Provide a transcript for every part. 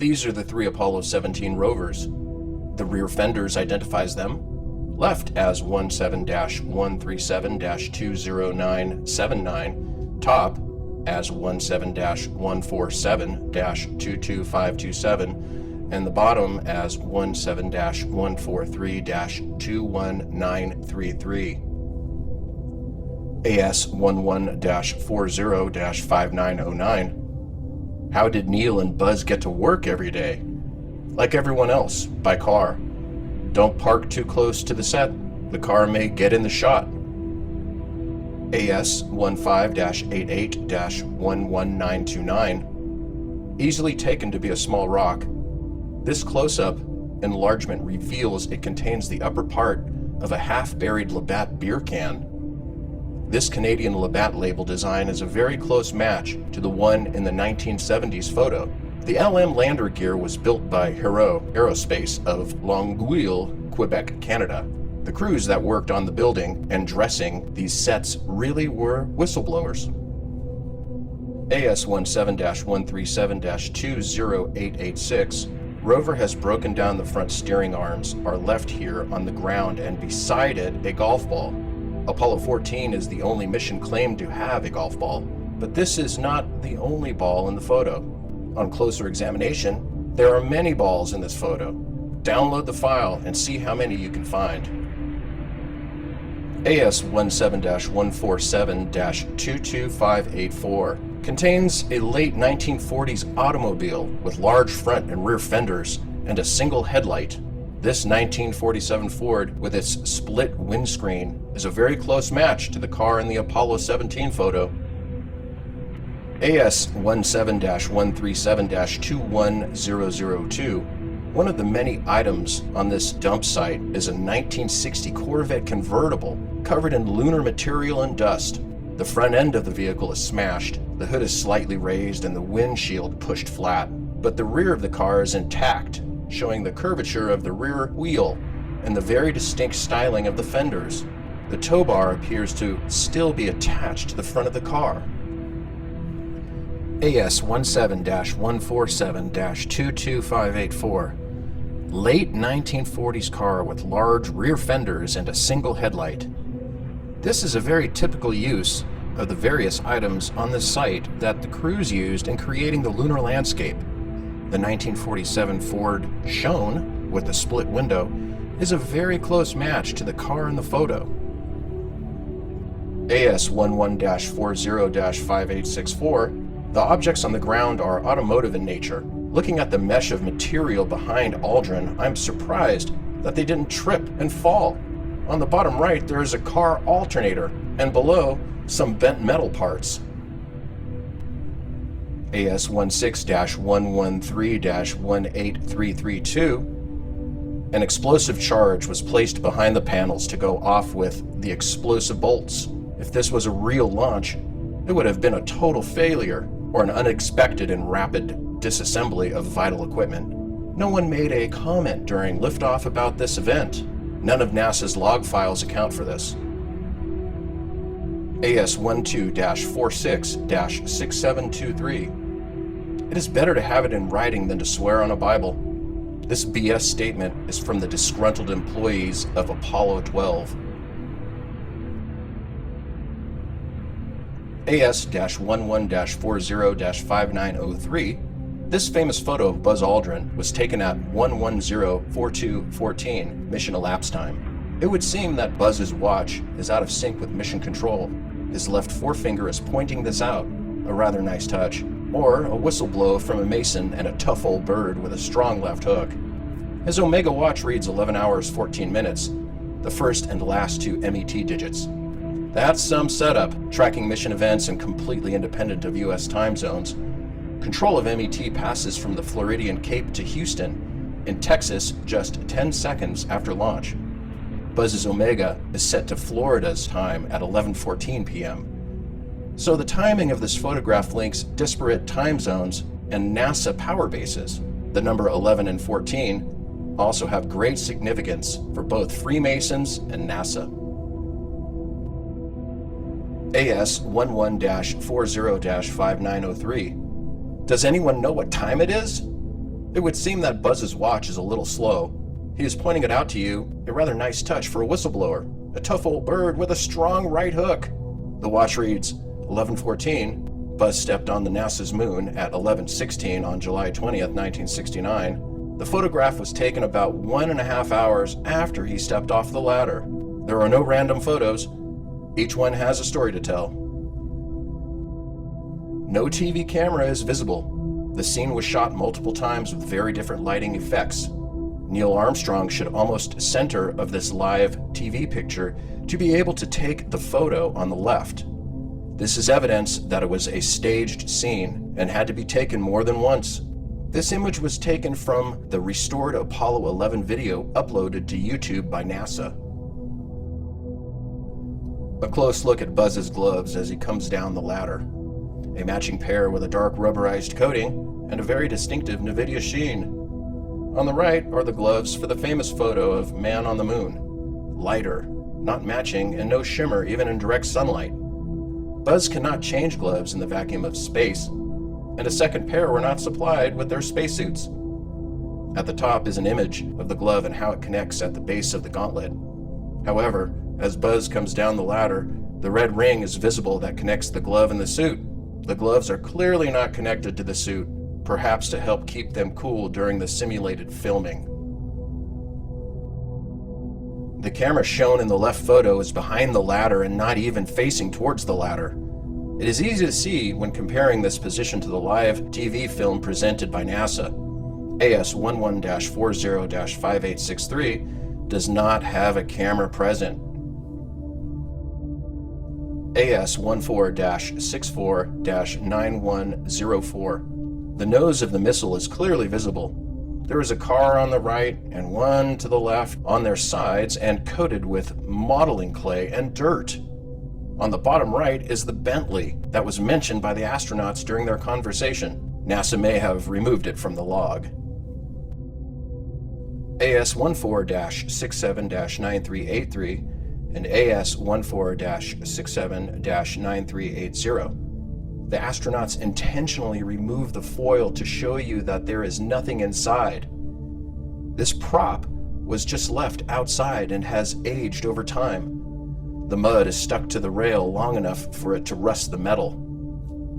These are the three Apollo 17 rovers. The rear fenders identifies them. Left as 17-137-20979, top as 17-147-22527, and the bottom as 17-143-21933. AS11-40-5909. How did Neil and Buzz get to work every day? Like everyone else, by car. Don't park too close to the set. The car may get in the shot. AS15-88-11929. Easily taken to be a small rock. This close-up enlargement reveals it contains the upper part of a half-buried Labatt beer can. This Canadian Labatt label design is a very close match to the one in the 1970s photo. The LM lander gear was built by Hero Aerospace of Longueuil, Quebec, Canada. The crews that worked on the building and dressing these sets really were whistleblowers. AS17-137-20886. Rover has broken down the front steering arms, are left here on the ground, and beside it a golf ball. Apollo 14 is the only mission claimed to have a golf ball, but this is not the only ball in the photo. On closer examination, there are many balls in this photo. Download the file and see how many you can find. AS17-147-22584 contains a late 1940s automobile with large front and rear fenders and a single headlight. This 1947 Ford with its split windscreen is a very close match to the car in the Apollo 17 photo. AS17-137-21002. One of the many items on this dump site is a 1960 Corvette convertible covered in lunar material and dust. The front end of the vehicle is smashed, the hood is slightly raised, and the windshield pushed flat. But the rear of the car is intact, showing the curvature of the rear wheel and the very distinct styling of the fenders. The tow bar appears to still be attached to the front of the car. AS17-147-22584. Late 1940s car with large rear fenders and a single headlight. This is a very typical use of the various items on this site that the crews used in creating the lunar landscape. The 1947 Ford shown with the split window is a very close match to the car in the photo. AS11-40-5864. The objects on the ground are automotive in nature. Looking at the mesh of material behind Aldrin, I'm surprised that they didn't trip and fall. On the bottom right, there is a car alternator, and below, some bent metal parts. AS16-113-18332. An explosive charge was placed behind the panels to go off with the explosive bolts. If this was a real launch, it would have been a total failure or an unexpected and rapid disassembly of vital equipment. No one made a comment during liftoff about this event. None of NASA's log files account for this. AS12-46-6723. It is better to have it in writing than to swear on a Bible. This BS statement is from the disgruntled employees of Apollo 12. AS-11-40-5903. This famous photo of Buzz Aldrin was taken at 110-4214 mission elapsed time. It would seem that Buzz's watch is out of sync with mission control. His left forefinger is pointing this out, a rather nice touch, or a whistle blow from a mason and a tough old bird with a strong left hook. His Omega watch reads 11 hours 14 minutes, the first and last two MET digits. That's some setup, tracking mission events and completely independent of US time zones. Control of MET passes from the Floridian Cape to Houston, in Texas just 10 seconds after launch. Buzz's Omega is set to Florida's time at 11:14 p.m. So the timing of this photograph links disparate time zones and NASA power bases. The number 11 and 14 also have great significance for both Freemasons and NASA. AS-11-40-5903. Does anyone know what time it is? It would seem that Buzz's watch is a little slow. He is pointing it out to you, a rather nice touch for a whistleblower. A tough old bird with a strong right hook. The watch reads 11:14. Buzz stepped on the NASA's moon at 11:16 on July 20th, 1969. The photograph was taken about 1.5 hours after he stepped off the ladder. There are no random photos. Each one has a story to tell. No TV camera is visible. The scene was shot multiple times with very different lighting effects. Neil Armstrong should almost center of this live TV picture to be able to take the photo on the left. This is evidence that it was a staged scene and had to be taken more than once. This image was taken from the restored Apollo 11 video uploaded to YouTube by NASA. A close look at Buzz's gloves as he comes down the ladder. A matching pair with a dark rubberized coating and a very distinctive NVIDIA sheen. On the right are the gloves for the famous photo of Man on the Moon. Lighter, not matching, and no shimmer even in direct sunlight. Buzz cannot change gloves in the vacuum of space, and a second pair were not supplied with their spacesuits. At the top is an image of the glove and how it connects at the base of the gauntlet. However, as Buzz comes down the ladder, the red ring is visible that connects the glove and the suit. The gloves are clearly not connected to the suit, perhaps to help keep them cool during the simulated filming. The camera shown in the left photo is behind the ladder and not even facing towards the ladder. It is easy to see when comparing this position to the live TV film presented by NASA. AS11-40-5863 does not have a camera present. AS14-64-9104. The nose of the missile is clearly visible. There is a car on the right and one to the left on their sides and coated with modeling clay and dirt. On the bottom right is the Bentley that was mentioned by the astronauts during their conversation. NASA may have removed it from the log. AS14-67-9383 and AS14-67-9380. The astronauts intentionally removed the foil to show you that there is nothing inside. This prop was just left outside and has aged over time. The mud is stuck to the rail long enough for it to rust the metal.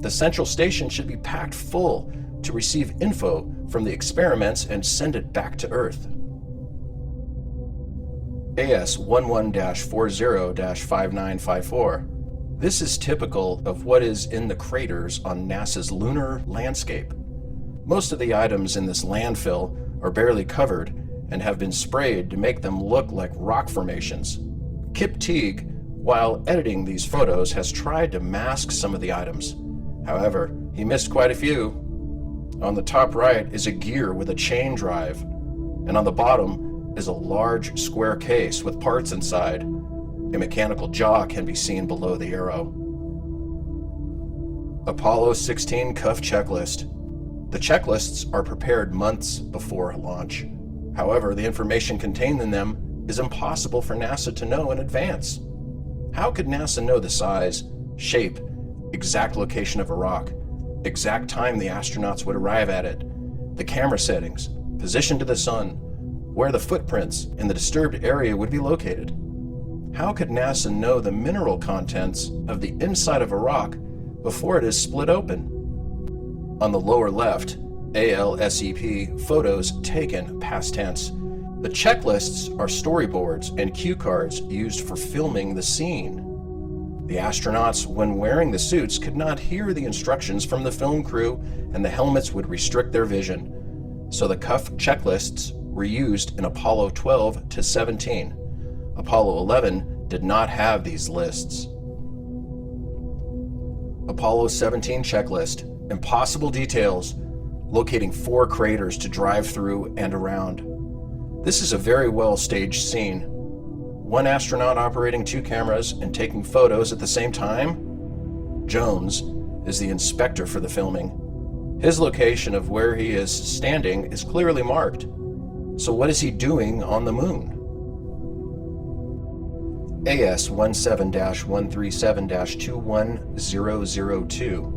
The central station should be packed full to receive info from the experiments and send it back to Earth. AS11-40-5954. This is typical of what is in the craters on NASA's lunar landscape. Most of the items in this landfill are barely covered and have been sprayed to make them look like rock formations. Kip Teague, while editing these photos, has tried to mask some of the items. However, he missed quite a few. On the top right is a gear with a chain drive, and on the bottom is a large square case with parts inside. A mechanical jaw can be seen below the arrow. Apollo 16 Cuff Checklist. The checklists are prepared months before launch. However, the information contained in them is impossible for NASA to know in advance. How could NASA know the size, shape, exact location of a rock, exact time the astronauts would arrive at it, the camera settings, position to the sun, where the footprints in the disturbed area would be located? How could NASA know the mineral contents of the inside of a rock before it is split open? On the lower left, ALSEP photos taken past tense. The checklists are storyboards and cue cards used for filming the scene. The astronauts, when wearing the suits, could not hear the instructions from the film crew, and the helmets would restrict their vision. So the cuff checklists were used in Apollo 12 to 17. Apollo 11 did not have these lists. Apollo 17 checklist. Impossible details. Locating 4 craters to drive through and around. This is a very well staged scene. One astronaut operating 2 cameras and taking photos at the same time? Jones is the inspector for the filming. His location of where he is standing is clearly marked. So what is he doing on the moon? AS17-137-21002.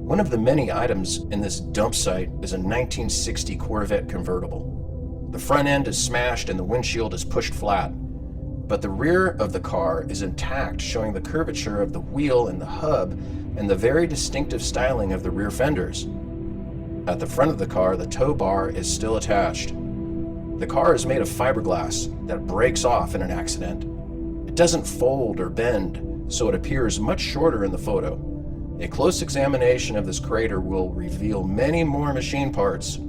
One of the many items in this dump site is a 1960 Corvette convertible. The front end is smashed and the windshield is pushed flat, but the rear of the car is intact, showing the curvature of the wheel and the hub and the very distinctive styling of the rear fenders. At the front of the car, the tow bar is still attached. The car is made of fiberglass that breaks off in an accident. It doesn't fold or bend, so it appears much shorter in the photo. A close examination of this crater will reveal many more machine parts.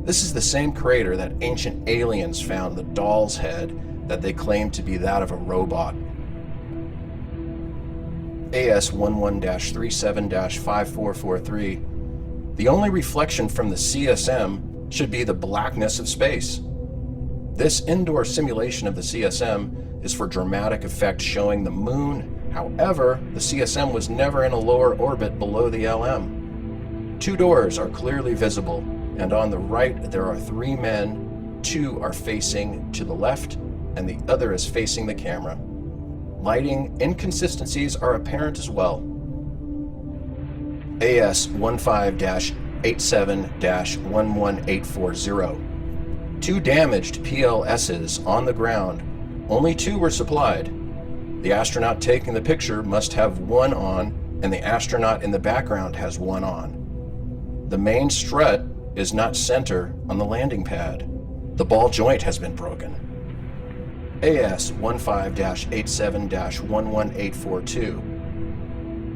This is the same crater that ancient aliens found the doll's head that they claimed to be that of a robot. AS11-37-5443. The only reflection from the CSM should be the blackness of space. This indoor simulation of the CSM is for dramatic effect showing the moon. However, the CSM was never in a lower orbit below the LM. 2 doors are clearly visible, and on the right there are 3 men. 2 are facing to the left, and the other is facing the camera. Lighting inconsistencies are apparent as well. AS15-87-11840. 2 damaged PLSs on the ground. Only 2 were supplied. The astronaut taking the picture must have one on, and the astronaut in the background has one on. The main strut is not center on the landing pad. The ball joint has been broken. AS15-87-11842.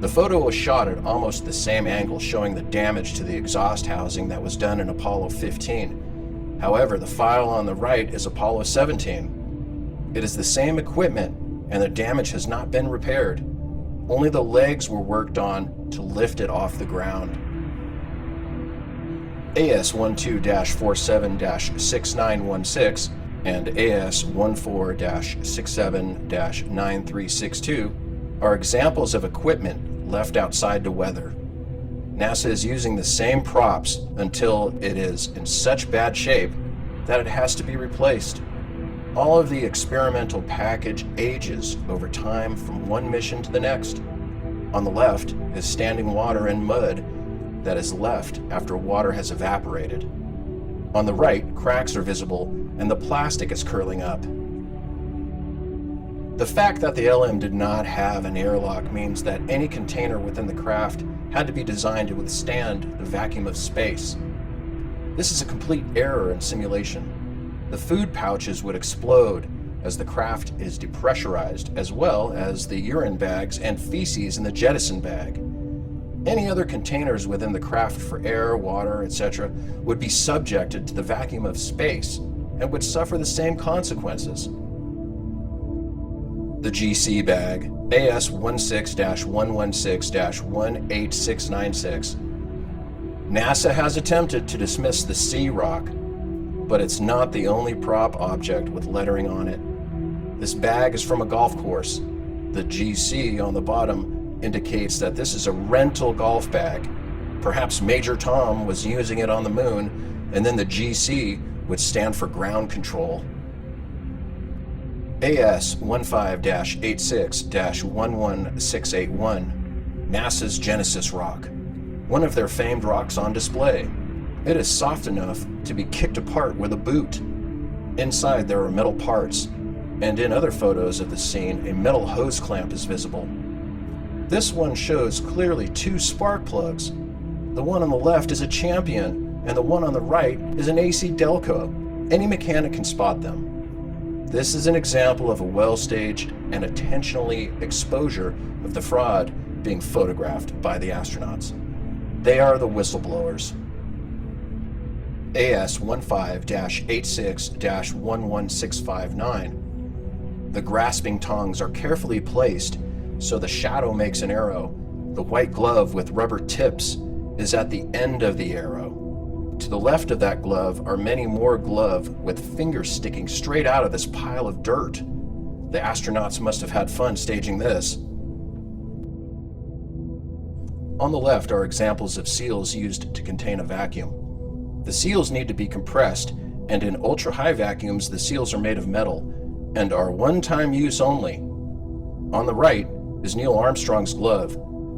The photo was shot at almost the same angle, showing the damage to the exhaust housing that was done in Apollo 15. However, the file on the right is Apollo 17. It is the same equipment, and the damage has not been repaired. Only the legs were worked on to lift it off the ground. AS12-47-6916 and AS14-67-9362 are examples of equipment left outside to weather. NASA is using the same props until it is in such bad shape that it has to be replaced. All of the experimental package ages over time from one mission to the next. On the left is standing water and mud that is left after water has evaporated. On the right, cracks are visible and the plastic is curling up. The fact that the LM did not have an airlock means that any container within the craft had to be designed to withstand the vacuum of space. This is a complete error in simulation. The food pouches would explode as the craft is depressurized, as well as the urine bags and feces in the jettison bag. Any other containers within the craft for air, water, etc. would be subjected to the vacuum of space and would suffer the same consequences. The GC bag, AS16-116-18696. NASA has attempted to dismiss the C rock, but it's not the only prop object with lettering on it. This bag is from a golf course. The GC on the bottom indicates that this is a rental golf bag. Perhaps Major Tom was using it on the moon, and then the GC would stand for ground control. AS15-86-11681, NASA's Genesis rock, one of their famed rocks on display. It is soft enough to be kicked apart with a boot. Inside there are metal parts, and in other photos of the scene, a metal hose clamp is visible. This one shows clearly 2 spark plugs. The one on the left is a Champion, and the one on the right is an AC Delco. Any mechanic can spot them. This is an example of a well-staged and intentionally exposure of the fraud being photographed by the astronauts. They are the whistleblowers. AS15-86-11659. The grasping tongs are carefully placed so the shadow makes an arrow. The white glove with rubber tips is at the end of the arrow. To the left of that glove are many more glove with fingers sticking straight out of this pile of dirt. The astronauts must have had fun staging this. On the left are examples of seals used to contain a vacuum. The seals need to be compressed, and in ultra-high vacuums the seals are made of metal and are one-time use only. On the right is Neil Armstrong's glove.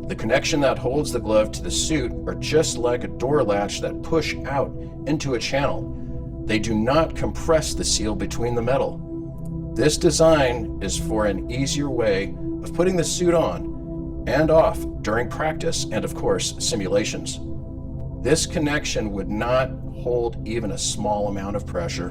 The connection that holds the glove to the suit are just like a door latch that push out into a channel. They do not compress the seal between the metal. This design is for an easier way of putting the suit on and off during practice and, of course, simulations. This connection would not hold even a small amount of pressure.